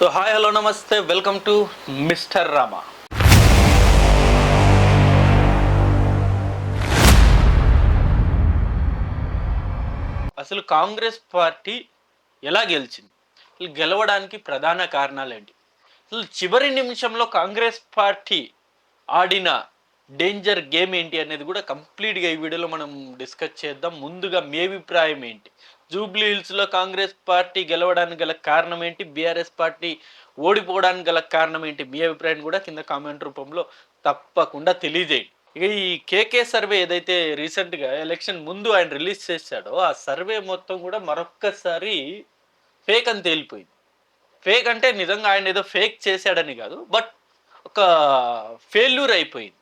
So hi hello నమస్తే welcome to mister Rama. అసలు Congress party ఎలా గెలిచింది, అసలు గెలవడానికి ప్రధాన కారణాలు ఏంటి, అసలు చివరి నిమిషంలో కాంగ్రెస్ పార్టీ ఆడిన డేంజర్ గేమ్ ఏంటి అనేది కూడా కంప్లీట్గా ఈ వీడియోలో మనం డిస్కస్ చేద్దాం. ముందుగా మీ అభిప్రాయం ఏంటి, జూబ్లీ హిల్స్లో కాంగ్రెస్ పార్టీ గెలవడానికి గల కారణం ఏంటి, బీఆర్ఎస్ పార్టీ ఓడిపోవడానికి గల కారణం ఏంటి, మీ అభిప్రాయం కూడా కింద కామెంట్ రూపంలో తప్పకుండా తెలియజేయండి. ఇక ఈ కేకే సర్వే ఏదైతే రీసెంట్గా ఎలక్షన్ ముందు ఆయన రిలీజ్ చేశాడో ఆ సర్వే మొత్తం కూడా మరొక్కసారి ఫేక్ అని తేలిపోయింది. ఫేక్ అంటే నిజంగా ఆయన ఏదో ఫేక్ చేశాడని కాదు, బట్ ఒక ఫెయిల్యూర్ అయిపోయింది,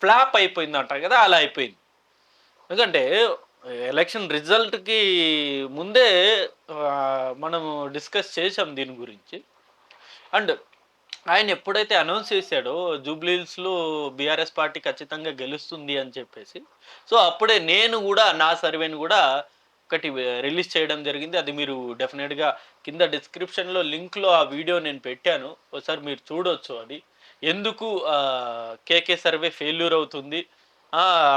ఫ్లాప్ అయిపోయింది అంటారు కదా, అలా అయిపోయింది. ఎందుకంటే ఎలక్షన్ రిజల్ట్కి ముందే మనము డిస్కస్ చేసాం దీని గురించి. అండ్ ఆయన ఎప్పుడైతే అనౌన్స్ చేశాడో జూబ్లీహిల్స్లో బీఆర్ఎస్ పార్టీ ఖచ్చితంగా గెలుస్తుంది అని చెప్పేసి, సో అప్పుడే నేను కూడా నా సర్వేని కూడా ఒకటి రిలీజ్ చేయడం జరిగింది. అది మీరు డెఫినెట్గా కింద డిస్క్రిప్షన్లో లింక్లో ఆ వీడియో నేను పెట్టాను, ఒకసారి మీరు చూడొచ్చు. అది ఎందుకు కేకే సర్వే ఫెయిల్యూర్ అవుతుంది,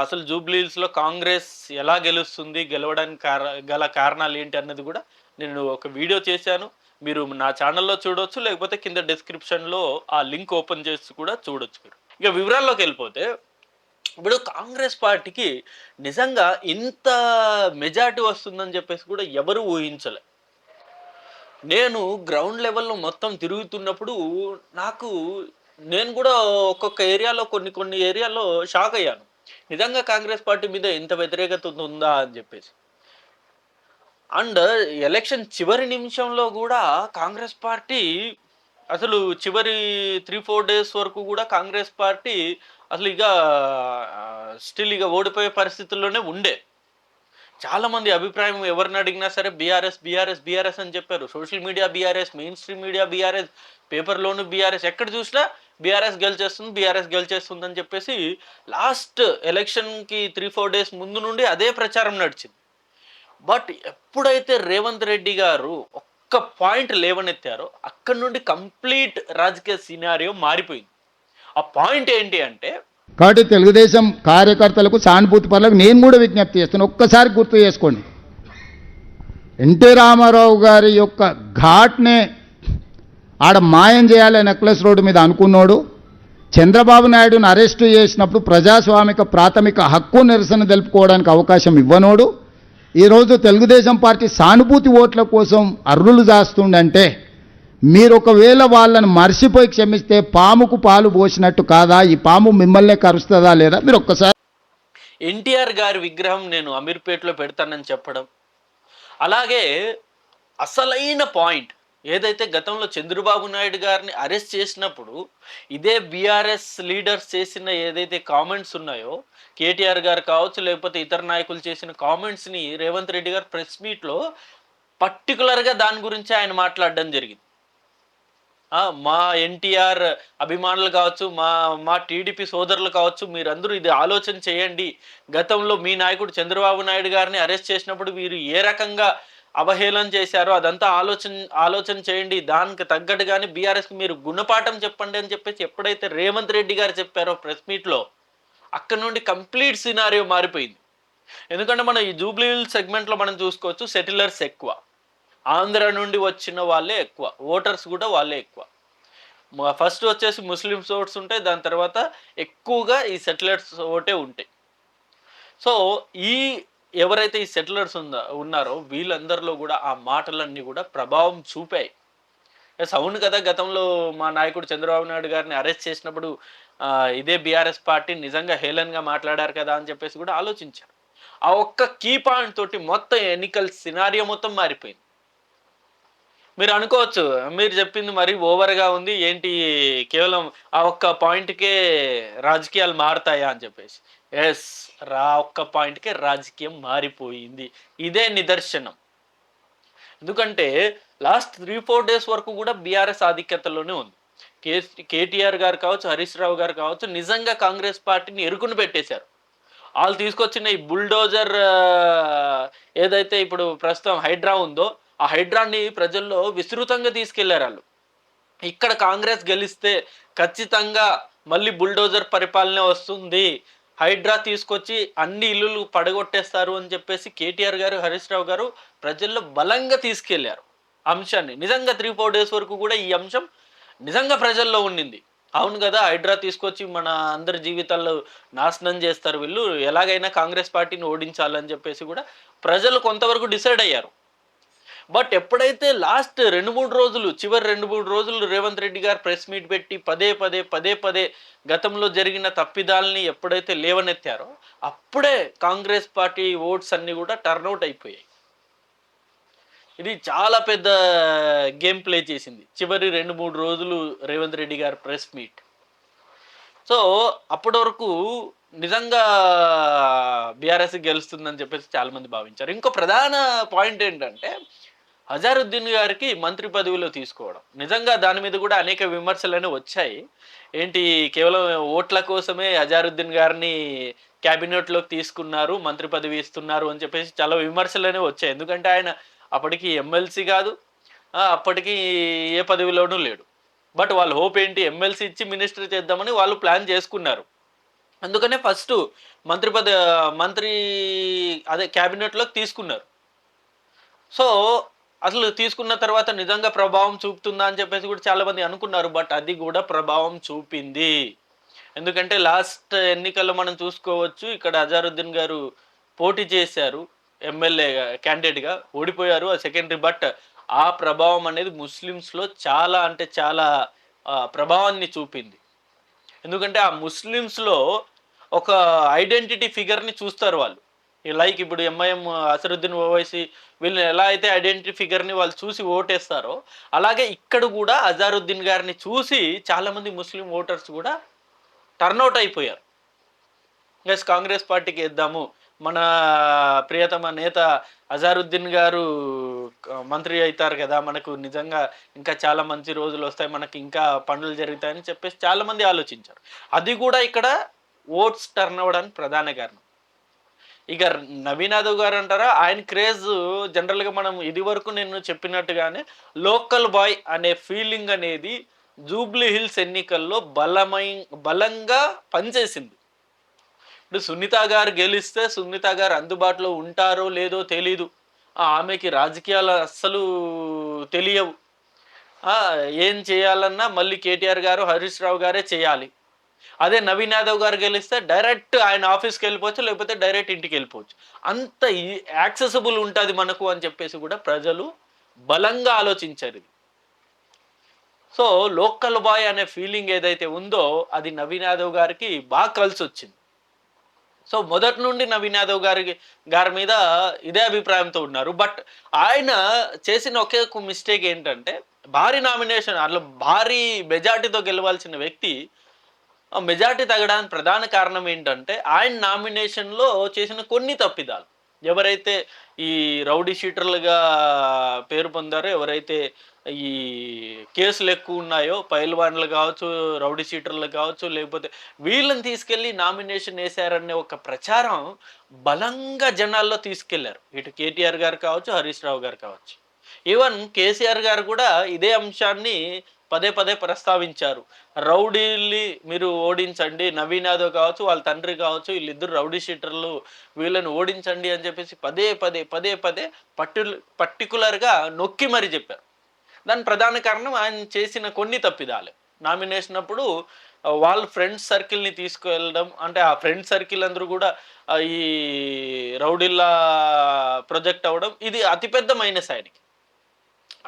అసలు జూబ్లీహిల్స్లో కాంగ్రెస్ ఎలా గెలుస్తుంది, గెలవడానికి గల కారణాలు ఏంటి అన్నది కూడా నేను ఒక వీడియో చేశాను. మీరు నా ఛానల్లో చూడొచ్చు, లేకపోతే కింద డిస్క్రిప్షన్లో ఆ లింక్ ఓపెన్ చేసి కూడా చూడొచ్చు మీరు. ఇక వివరాల్లోకి వెళ్ళిపోతే, ఇప్పుడు కాంగ్రెస్ పార్టీకి నిజంగా ఇంత మెజారిటీ వస్తుందని చెప్పేసి కూడా ఎవరు ఊహించలే. నేను గ్రౌండ్ లెవెల్లో మొత్తం తిరుగుతున్నప్పుడు నాకు నేను కూడా ఒక్కొక్క ఏరియాలో కొన్ని కొన్ని ఏరియాలో షాక్ అయ్యాను, నిజంగా కాంగ్రెస్ పార్టీ మీద ఇంత వ్యతిరేకత ఉందా అని చెప్పేసి. అండ్ ఎలక్షన్ చివరి నిమిషంలో కూడా కాంగ్రెస్ పార్టీ అసలు చివరి 3-4 డేస్ వరకు కూడా కాంగ్రెస్ పార్టీ అసలు ఇక స్టిల్ ఇక ఓడిపోయే పరిస్థితుల్లోనే ఉండే. చాలామంది అభిప్రాయం ఎవరిని అడిగినా సరే బీఆర్ఎస్ బీఆర్ఎస్ బీఆర్ఎస్ అని చెప్పారు. Social media BRS, mainstream media BRS, పేపర్లోను బీఆర్ఎస్, ఎక్కడ చూసినా బీఆర్ఎస్ గెలిచేస్తుంది బీఆర్ఎస్ గెలిచేస్తుంది అని చెప్పేసి లాస్ట్ ఎలక్షన్కి 3-4 డేస్ ముందు నుండి అదే ప్రచారం నడిచింది. బట్ ఎప్పుడైతే రేవంత్ రెడ్డి గారు ఒక్క పాయింట్ లేవనెత్తారో అక్కడి నుండి కంప్లీట్ రాజకీయ సినారియో మారిపోయింది. ఆ పాయింట్ ఏంటి అంటే, కాబట్టి తెలుగుదేశం కార్యకర్తలకు సానుభూతి పరులకు నేను కూడా విజ్ఞప్తి చేస్తాను, ఒక్కసారి గుర్తు చేసుకోండి. ఎన్టీ రామారావు గారి యొక్క ఘాట్నే ఆడ మాయం చేయాలి నెక్లెస్ రోడ్డు మీద అనుకున్నాడు. చంద్రబాబు నాయుడును అరెస్టు చేసినప్పుడు ప్రజాస్వామిక ప్రాథమిక హక్కు నిరసన తెలుపుకోవడానికి అవకాశం ఇవ్వనోడు ఈరోజు తెలుగుదేశం పార్టీ సానుభూతి ఓట్ల కోసం అర్రులు జాస్తుండంటే, మీరు ఒకవేళ వాళ్ళని మర్చిపోయి క్షమిస్తే పాముకు పాలు పోసినట్టు కాదా? ఈ పాము మిమ్మల్నే కరుస్తుందా లేదా? మీరు ఒక్కసారి ఎన్టీఆర్ గారి విగ్రహం నేను అమీర్పేటలో పెడతానని చెప్పడం, అలాగే అసలైన పాయింట్ ఏదైతే గతంలో చంద్రబాబు నాయుడు గారిని అరెస్ట్ చేసినప్పుడు ఇదే బీఆర్ఎస్ లీడర్స్ చేసిన ఏదైతే కామెంట్స్ ఉన్నాయో, కేటీఆర్ గారు కావచ్చు లేకపోతే ఇతర నాయకులు చేసిన కామెంట్స్ని రేవంత్ రెడ్డి గారు ప్రెస్ మీట్లో పర్టికులర్గా దాని గురించి ఆయన మాట్లాడడం జరిగింది. మా ఎన్టీఆర్ అభిమానులు కావచ్చు, మా టీడీపీ సోదరులు కావచ్చు, మీరందరూ ఇది ఆలోచన చేయండి. గతంలో మీ నాయకుడు చంద్రబాబు నాయుడు గారిని అరెస్ట్ చేసినప్పుడు మీరు ఏ రకంగా అవహేళన చేశారో అదంతా ఆలోచన చేయండి. దానికి తగ్గట్టుగానే బీఆర్ఎస్కి మీరు గుణపాఠం చెప్పండి అని చెప్పేసి ఎప్పుడైతే రేవంత్ రెడ్డి గారు చెప్పారో ప్రెస్ మీట్లో, అక్కడ నుండి కంప్లీట్ సినారియో మారిపోయింది. ఎందుకంటే మనం ఈ జూబ్లీ హిల్స్ సెగ్మెంట్లో మనం చూసుకోవచ్చు, సెటిలర్స్ ఎక్కువ, ఆంధ్ర నుండి వచ్చిన వాళ్ళే ఎక్కువ, ఓటర్స్ కూడా వాళ్ళే ఎక్కువ. ఫస్ట్ వచ్చేసి ముస్లిమ్స్ ఓట్స్ ఉంటాయి, దాని తర్వాత ఎక్కువగా ఈ సెటిలర్స్ ఓటే ఉంటాయి. సో ఈ ఎవరైతే ఈ సెటిలర్స్ ఉన్నారో వీళ్ళందరిలో కూడా ఆ మాటలన్నీ కూడా ప్రభావం చూపాయి. అవును కదా, గతంలో మా నాయకుడు చంద్రబాబు నాయుడు గారిని అరెస్ట్ చేసినప్పుడు ఇదే బీఆర్ఎస్ పార్టీ నిజంగా హేళన్గా మాట్లాడారు కదా అని చెప్పేసి కూడా ఆలోచించారు. ఆ ఒక్క కీ పాయింట్ తోటి మొత్తం ఎన్నికల సినారియో మొత్తం మారిపోయింది. మీరు అనుకోవచ్చు, మీరు చెప్పింది మరీ ఓవర్గా ఉంది ఏంటి, కేవలం ఆ ఒక్క పాయింట్కే రాజకీయాలు మారుతాయా అని చెప్పేసి. ఎస్, ఒక్క పాయింట్కే రాజకీయం మారిపోయింది. ఇదే నిదర్శనం. ఎందుకంటే లాస్ట్ 3-4 డేస్ వరకు కూడా బీఆర్ఎస్ ఆధిక్యతలోనే ఉంది. కేటీఆర్ గారు కావచ్చు, హరీష్ రావు గారు కావచ్చు, నిజంగా కాంగ్రెస్ పార్టీని ఎరుకుని పెట్టేశారు. వాళ్ళు తీసుకొచ్చిన ఈ బుల్డోజర్ ఏదైతే ఇప్పుడు ప్రస్తుతం హైడ్రా ఉందో, ఆ హైడ్రాన్ని ప్రజల్లో విస్తృతంగా తీసుకెళ్లారు వాళ్ళు. ఇక్కడ కాంగ్రెస్ గెలిస్తే ఖచ్చితంగా మళ్ళీ బుల్డోజర్ పరిపాలన వస్తుంది, హైడ్రా తీసుకొచ్చి అన్ని ఇల్లులు పడగొట్టేస్తారు అని చెప్పేసి కేటీఆర్ గారు, హరీష్ రావు గారు ప్రజల్లో బలంగా తీసుకెళ్లారు అంశాన్ని. నిజంగా 3-4 డేస్ వరకు కూడా ఈ అంశం నిజంగా ప్రజల్లో ఉండింది. అవును కదా, హైడ్రా తీసుకొచ్చి మన అందరి జీవితాల్లో నాశనం చేస్తారు వీళ్ళు, ఎలాగైనా కాంగ్రెస్ పార్టీని ఓడించాలని చెప్పేసి కూడా ప్రజలు కొంతవరకు డిసైడ్ అయ్యారు. బట్ ఎప్పుడైతే లాస్ట్ 2-3 రోజులు, చివరి 2-3 రోజులు రేవంత్ రెడ్డి గారు ప్రెస్ మీట్ పెట్టి పదే పదే గతంలో జరిగిన తప్పిదాలని ఎప్పుడైతే లేవనెత్తారో అప్పుడే కాంగ్రెస్ పార్టీ ఓట్స్ అన్నీ కూడా టర్న్అవుట్ అయిపోయాయి. ఇది చాలా పెద్ద గేమ్ ప్లే చేసింది చివరి 2-3 రోజులు రేవంత్ రెడ్డి గారు ప్రెస్ మీట్. సో అప్పటి వరకు నిజంగా బీఆర్ఎస్ గెలుస్తుందని చెప్పేసి చాలామంది భావించారు. ఇంకో ప్రధాన పాయింట్ ఏంటంటే అజారుద్దీన్ గారికి మంత్రి పదవిలో తీసుకోవడం. నిజంగా దాని మీద కూడా అనేక విమర్శలనే వచ్చాయి. ఏంటి, కేవలం ఓట్ల కోసమే అజారుద్దీన్ గారిని క్యాబినెట్‌లోకి తీసుకున్నారు, మంత్రి పదవి ఇస్తున్నారు అని చెప్పేసి చాలా విమర్శలనే వచ్చాయి. ఎందుకంటే ఆయన అప్పటికి ఎమ్మెల్సీ కాదు. అప్పటికి ఏ పదవిలోనూ లేడు. బట్ వాళ్ళ హోప్ ఏంటి, ఎమ్మెల్సీ ఇచ్చి మినిస్టర్ చేద్దామని వాళ్ళు ప్లాన్ చేసుకున్నారు. అందుకనే ఫస్టు మంత్రి అదే క్యాబినెట్‌లోకి తీసుకున్నారు. సో అసలు తీసుకున్న తర్వాత నిజంగా ప్రభావం చూపుతుందా అని చెప్పేసి కూడా చాలామంది అనుకున్నారు. బట్ అది కూడా ప్రభావం చూపింది. ఎందుకంటే లాస్ట్ ఎన్నికల్లో మనం చూసుకోవచ్చు, ఇక్కడ అజారుద్దీన్ గారు పోటీ చేశారు ఎమ్మెల్యేగా, క్యాండిడేట్‌గా ఓడిపోయారు. అది సెకండరీ. బట్ ఆ ప్రభావం అనేది ముస్లిమ్స్‌లో చాలా అంటే చాలా ప్రభావాన్ని చూపింది. ఎందుకంటే ఆ ముస్లిమ్స్‌లో ఒక ఐడెంటిటీ ఫిగర్‌ని చూస్తారు వాళ్ళు. లైక్ ఇప్పుడు ఎంఐఎం, అసదుద్దీన్ ఓవైసీ వీళ్ళని ఎలా అయితే ఐడెంటిటీ ఫిగర్‌ని వాళ్ళు చూసి ఓటేస్తారో, అలాగే ఇక్కడ కూడా అజారుద్దీన్ గారిని చూసి చాలామంది ముస్లిం ఓటర్స్ కూడా టర్నౌట్ అయిపోయారు. ఎస్, కాంగ్రెస్ పార్టీకి ఏద్దాము, మన ప్రియతమ నేత అజారుద్దీన్ గారు మంత్రి అవుతారు కదా, మనకు నిజంగా ఇంకా చాలా మంచి రోజులు వస్తాయి, మనకి ఇంకా పనులు జరుగుతాయని చెప్పేసి చాలామంది ఆలోచించారు. అది కూడా ఇక్కడ ఓట్స్ టర్న్ అవ్వడానికి ప్రధాన కారణం. ఇక నవీన్ యాదవ్ గారు అంటారా, ఆయన క్రేజ్ జనరల్గా మనం ఇది వరకు నేను చెప్పినట్టుగానే లోకల్ బాయ్ అనే ఫీలింగ్ అనేది జూబ్లీ హిల్స్ ఎన్నికల్లో బలంగా పనిచేసింది. ఇప్పుడు సునీత గారు గెలిస్తే సునీత గారు అందుబాటులో ఉంటారో లేదో తెలీదు. ఆమెకి రాజకీయాలు అస్సలు తెలియవు. ఏం చేయాలన్నా మళ్ళీ కేటీఆర్ గారు, హరీష్ రావు గారే చేయాలి. అదే నవీన్ యాదవ్ గారు గెలిస్తే డైరెక్ట్ ఆయన ఆఫీస్కి వెళ్ళిపోవచ్చు, లేకపోతే డైరెక్ట్ ఇంటికి వెళ్ళిపోవచ్చు. అంత యాక్సెసిబుల్ ఉంటుంది మనకు అని చెప్పేసి కూడా ప్రజలు బలంగా ఆలోచించారు ఇది. సో లోకల్ బాయ్ అనే ఫీలింగ్ ఏదైతే ఉందో అది నవీన్ యాదవ్ గారికి బాగా కలిసి వచ్చింది. సో మొదటి నుండి నవీన్ యాదవ్ గారి మీద ఇదే అభిప్రాయంతో ఉన్నారు. బట్ ఆయన చేసిన ఒకే ఒక మిస్టేక్ ఏంటంటే, భారీ నామినేషన్, అట్లా భారీ మెజార్టీతో గెలవాల్సిన వ్యక్తి మెజార్టీ తగ్గడానికి ప్రధాన కారణం ఏంటంటే ఆయన నామినేషన్లో చేసిన కొన్ని తప్పిదాలు. ఎవరైతే ఈ రౌడీ షీటర్లుగా పేరు పొందారో, ఎవరైతే ఈ కేసులు ఎక్కువ ఉన్నాయో, పైల్వాన్లు కావచ్చు, రౌడీ షీటర్లు కావచ్చు, లేకపోతే వీళ్ళని తీసుకెళ్ళి నామినేషన్ వేశారనే ఒక ప్రచారం బలంగా జనాల్లో తీసుకెళ్లారు. ఇటు కేటీఆర్ గారు కావచ్చు, హరీష్ రావు గారు కావచ్చు. ఈవెన్ కేసీఆర్ గారు కూడా ఇదే అంశాన్ని పదే ప్రస్తావించారు. రౌడీల్ని మీరు ఓడించండి, నవీన్ యాదవ్ కావచ్చు, వాళ్ళ తండ్రి కావచ్చు, వీళ్ళిద్దరు రౌడీ షీటర్లు, వీళ్ళని ఓడించండి అని చెప్పేసి పదే పర్టికులర్గా నొక్కి మరీ చెప్పారు. దాని ప్రధాన కారణం ఆయన చేసిన కొన్ని తప్పిదాలే. నామినేషన్ అప్పుడు వాళ్ళ ఫ్రెండ్స్ సర్కిల్ని తీసుకువెళ్ళడం, అంటే ఆ ఫ్రెండ్ సర్కిల్ అందరూ కూడా ఈ రౌడీల్లా ప్రొజెక్ట్ అవ్వడం, ఇది అతిపెద్ద మైనస్ ఆయనకి.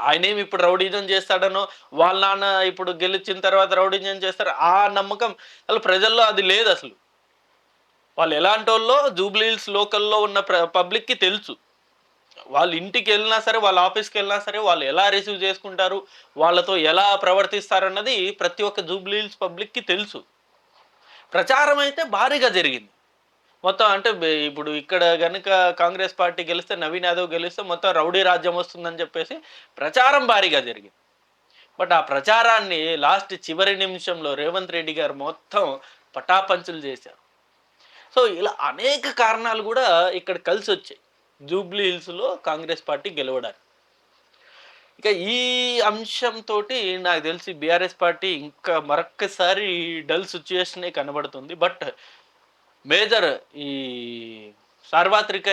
ఆయనేమి ఇప్పుడు రౌడీజం చేస్తాడనో, వాళ్ళ నాన్న ఇప్పుడు గెలిచిన తర్వాత రౌడీజం చేస్తారు ఆ నమ్మకం అసలు ప్రజల్లో అది లేదు. అసలు వాళ్ళు ఎలాంటి వాళ్ళో జూబ్లీ హిల్స్ లోకల్లో ఉన్న పబ్లిక్కి తెలుసు. వాళ్ళు ఇంటికి వెళ్ళినా సరే, వాళ్ళ ఆఫీస్కి వెళ్ళినా సరే, వాళ్ళు ఎలా రిసీవ్ చేసుకుంటారు, వాళ్ళతో ఎలా ప్రవర్తిస్తారన్నది ప్రతి ఒక్క జూబ్లీ హిల్స్ పబ్లిక్కి తెలుసు. ప్రచారం అయితే భారీగా జరిగింది మొత్తం. అంటే ఇప్పుడు ఇక్కడ కనుక కాంగ్రెస్ పార్టీ గెలిస్తే, నవీన్ యాదవ్ గెలిస్తే మొత్తం రౌడీ రాజ్యం వస్తుందని చెప్పేసి ప్రచారం భారీగా జరిగింది. బట్ ఆ ప్రచారాన్ని లాస్ట్ చివరి నిమిషంలో రేవంత్ రెడ్డి గారు మొత్తం పటాపంచులు చేశారు. సో ఇలా అనేక కారణాలు కూడా ఇక్కడ కలిసి వచ్చాయి జూబ్లీ హిల్స్లో కాంగ్రెస్ పార్టీ గెలవడానికి. ఇక ఈ అంశంతోటి నాకు తెలిసి బీఆర్ఎస్ పార్టీ ఇంకా మరొక్కసారి డల్ సిచ్యుయేషనే కనబడుతుంది. బట్ మేజర్ ఈ సార్వత్రిక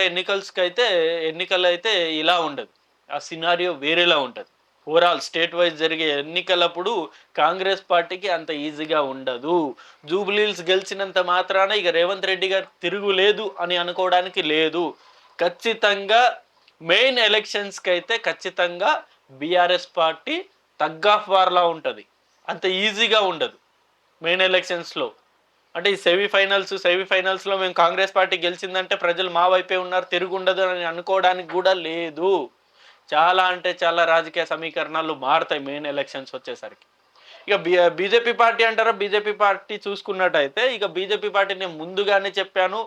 ఎన్నికలైతే ఇలా ఉండదు. ఆ సినారియో వేరేలా ఉంటది. ఓవరాల్ స్టేట్ వైజ్ జరిగే ఎన్నికలప్పుడు కాంగ్రెస్ పార్టీకి అంత ఈజీగా ఉండదు. జూబ్లీహిల్స్ గెలిచినంత మాత్రాన ఇక రేవంత్ రెడ్డి గారు తిరుగులేదు అని అనుకోవడానికి లేదు. ఖచ్చితంగా మెయిన్ ఎలక్షన్స్‌కైతే ఖచ్చితంగా బీఆర్ఎస్ పార్టీ టగ్ ఆఫ్ వార్‌లా ఉంటది. అంత ఈజీగా ఉండదు మెయిన్ ఎలక్షన్స్‌లో. అంటే ఈ సెమీఫైనల్స్‌లో మేము కాంగ్రెస్ పార్టీ గెలిచిందంటే ప్రజలు మా వైపే ఉన్నారు, తిరుగుండదు అని అనుకోవడానికి గూడా లేదు. చాలా అంటే చాలా రాజకీయ సమీకరణాలు మారతాయి మెయిన్ ఎలక్షన్స్ వచ్చేసరికి. ఇక బీజేపీ పార్టీ అంటారా? బీజేపీ పార్టీ చూసుకున్నట్టయితే ఇక బీజేపీ పార్టీ నేను ముందుగానే చెప్పాను.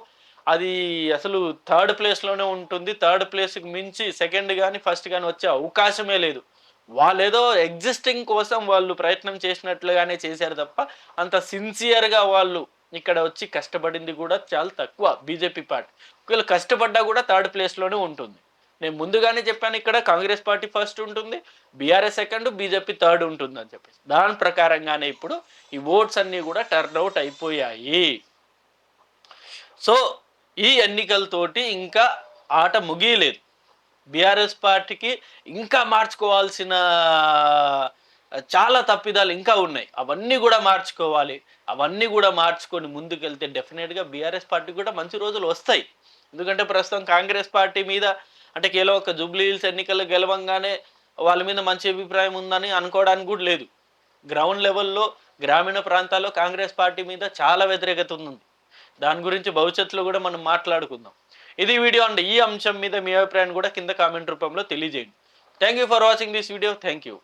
అది అసలు థర్డ్ ప్లేస్‌లోనే ఉంటుంది. థర్డ్ ప్లేస్‌కి మించి సెకండ్ గాని, ఫస్ట్ గాని వచ్చే అవకాశమే లేదు. వాళ్ళేదో ఎగ్జిస్టింగ్ కోసం వాళ్ళు ప్రయత్నం చేసినట్లుగానే చేశారు తప్ప, అంత సిన్సియర్‌గా వాళ్ళు ఇక్కడ వచ్చి కష్టపడింది గూడా చాలా తక్కువ బీజేపీ పార్టీ. ఒకవేళ కష్టపడ్డా గూడా థర్డ్ ప్లేస్‌లోనే ఉంటుంది. నేను ముందుగానే చెప్పాను ఇక్కడ కాంగ్రెస్ పార్టీ ఫస్ట్ ఉంటుంది, బీఆర్ఎస్ సెకండ్, బీజేపీ థర్డ్ ఉంటుందని చెప్పేసి. దాని ప్రకారంగానే ఇప్పుడు ఈ ఓట్స్ అన్నీ గూడా టర్న్ ఔట్ అయిపోయాయి. సో, ఈ ఎన్నికలతోటి ఇంకా ఆట ముగియలేదు. బీఆర్ఎస్ పార్టీకి ఇంకా మార్చుకోవాల్సిన చాలా తప్పిదాలు ఇంకా ఉన్నాయి. అవన్నీ గూడా మార్చుకోవాలి. అవన్నీ గూడా మార్చుకొని ముందుకెళ్తే డెఫినిట్‌గా బీఆర్ఎస్ పార్టీకి గూడా మంచి రోజులు వస్తాయి. ఎందుకంటే ప్రస్తుతం కాంగ్రెస్ పార్టీ మీద అంటే కేవలం ఒక జూబ్లీ హిల్స్ ఎన్నికల్లో గెలవంగానే వాళ్ళ మీద మంచి అభిప్రాయం ఉందని అనుకోవడానికి గూడా లేదు. గ్రౌండ్ లెవెల్‌లో గ్రామీణ ప్రాంతాల్లో కాంగ్రెస్ పార్టీ మీద చాలా వ్యతిరేకత ఉంది. దాని గురించి భవిష్యత్తులో గూడా మనం మాట్లాడుకుందాం. ఇది వీడియో అండి. ఈ అంశం మీద మీ అభిప్రాయాన్ని కూడా కింద కామెంట్ రూపంలో తెలియజేయండి. Thank you for watching this video. Thank you.